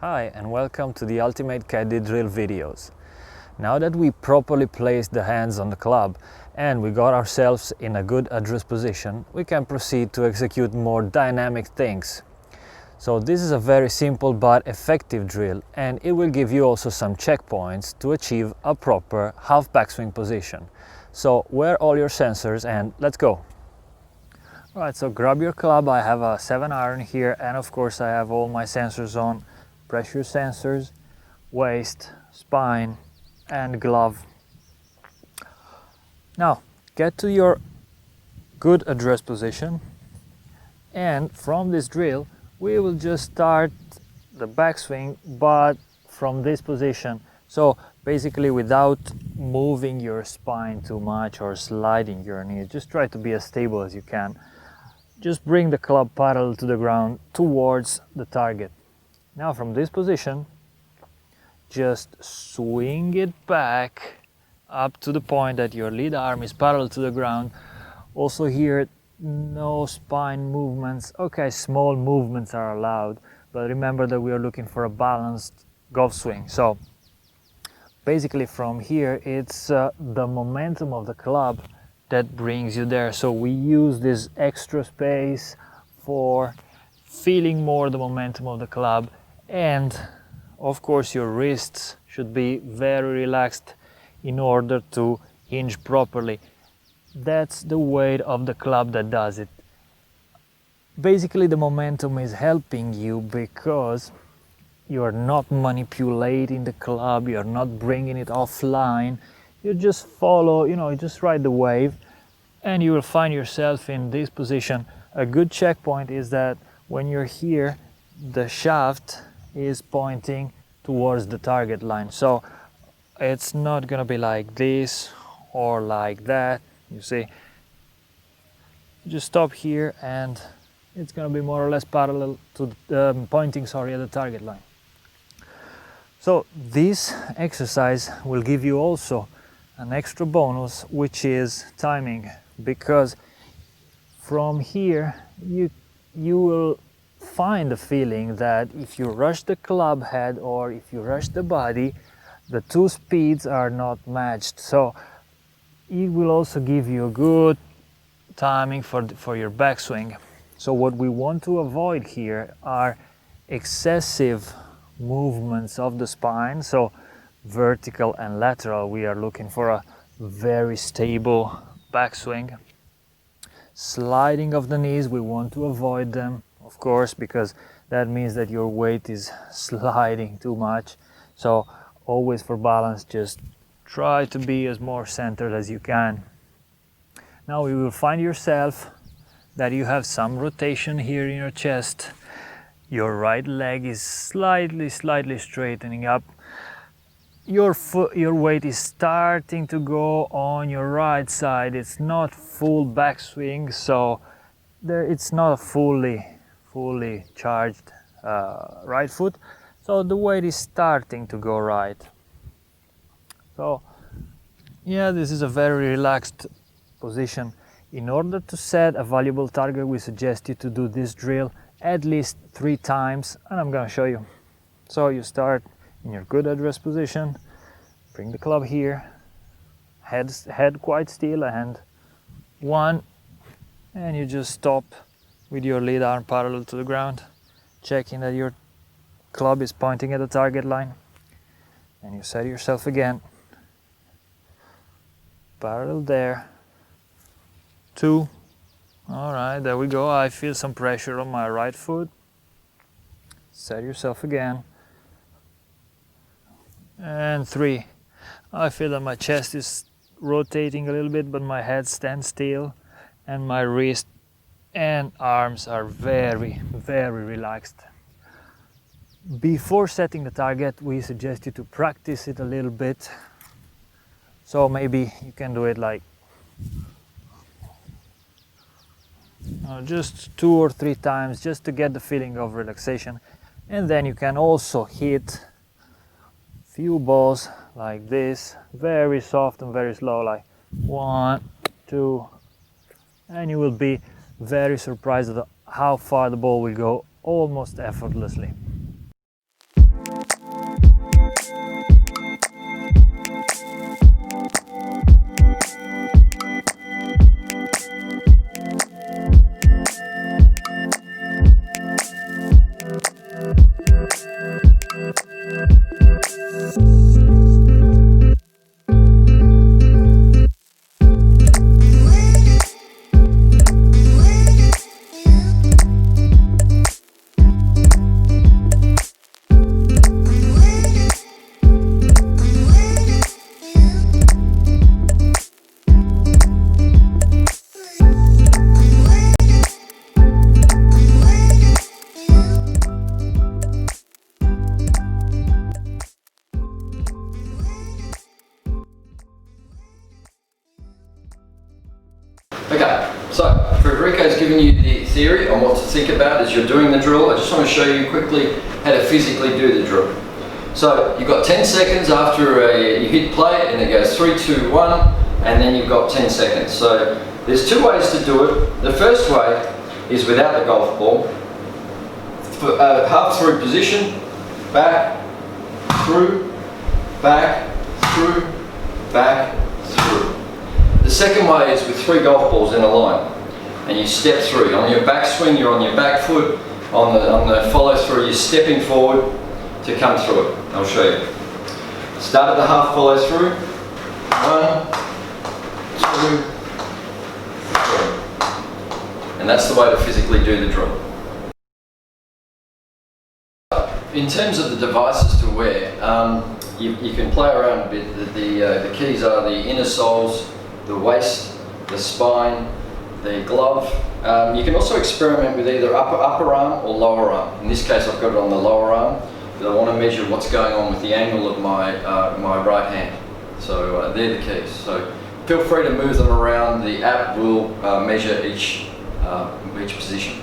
Hi and welcome to the Ultimate Caddy Drill videos. Now that we properly placed the hands on the club and we got ourselves in a good address position, we can proceed to execute more dynamic things. So this is a very simple but effective drill, and it will give you also some checkpoints to achieve a proper half backswing position. So wear all your sensors and let's go. Alright, so grab your club. I have a 7-iron here, and of course I have all my sensors on. Pressure sensors, waist, spine and glove. Now get to your good address position, and from this drill we will just start the backswing, but from this position. So basically without moving your spine too much or sliding your knees, just try to be as stable as you can. Just bring the club parallel to the ground towards the target. Now from this position, just swing it back up to the point that your lead arm is parallel to the ground. Also here, no spine movements. Okay, small movements are allowed, but remember that we are looking for a balanced golf swing. So basically from here, it's the momentum of the club that brings you there. So we use this extra space for feeling more the momentum of the club, and of course your wrists should be very relaxed in order to hinge properly. That's the weight of the club that does it. Basically the momentum is helping you because you're not manipulating the club, you're not bringing it offline. You just follow, you just ride the wave and you will find yourself in this position. A good checkpoint is that when you're here, the shaft is pointing towards the target line. So it's not gonna be like this or like that, you see. Just stop here and it's gonna be more or less parallel to pointing at the target line. So this exercise will give you also an extra bonus, which is timing, because from here you will find the feeling that if you rush the club head or if you rush the body, the two speeds are not matched. So it will also give you a good timing for your backswing. So what we want to avoid here are excessive movements of the spine. So vertical and lateral, we are looking for a very stable backswing. Sliding of the knees, we want to avoid them, of course, because that means that your weight is sliding too much. So always for balance, just try to be as more centered as you can. Now you will find yourself that you have some rotation here in your chest. Your right leg is slightly straightening up. Your weight is starting to go on your right side. It's not full backswing, so it's not a fully charged right foot. So the weight is starting to go right. So yeah, this is a very relaxed position. In order to set a valuable target, we suggest you to do this drill at least 3 times, and I'm gonna show you. So you start in your good address position, bring the club here, head quite still, and 1, and you just stop with your lead arm parallel to the ground, checking that your club is pointing at the target line, and you set yourself again, parallel there, 2, all right, there we go. I feel some pressure on my right foot, set yourself again, and 3. I feel that my chest is rotating a little bit, but my head stands still, and my wrist and arms are very relaxed. Before setting the target, we suggest you to practice it a little bit. So maybe you can do it like just 2 or 3 times, just to get the feeling of relaxation. And then you can also hit few balls like this, very soft and very slow, like 1, 2, and you will be very surprised at how far the ball will go almost effortlessly. the theory on what to think about as you're doing the drill. I just want to show you quickly how to physically do the drill. So you've got 10 seconds after you hit play, and it goes 3, 2, 1, and then you've got 10 seconds. So there's two ways to do it. The first way is without the golf ball. Half through position, back, through, back, through, back, through. The second way is with 3 golf balls in a line, and you step through. On your backswing, you're on your back foot. On the follow through, you're stepping forward to come through it. I'll show you. Start at the half follow through. 1, 2, 3. And that's the way to physically do the drill. In terms of the devices to wear, you can play around a bit. The keys are the inner soles, the waist, the spine, the glove. You can also experiment with either upper arm or lower arm. In this case, I've got it on the lower arm, because I want to measure what's going on with the angle of my right hand. So they're the keys. So feel free to move them around. The app will measure each position.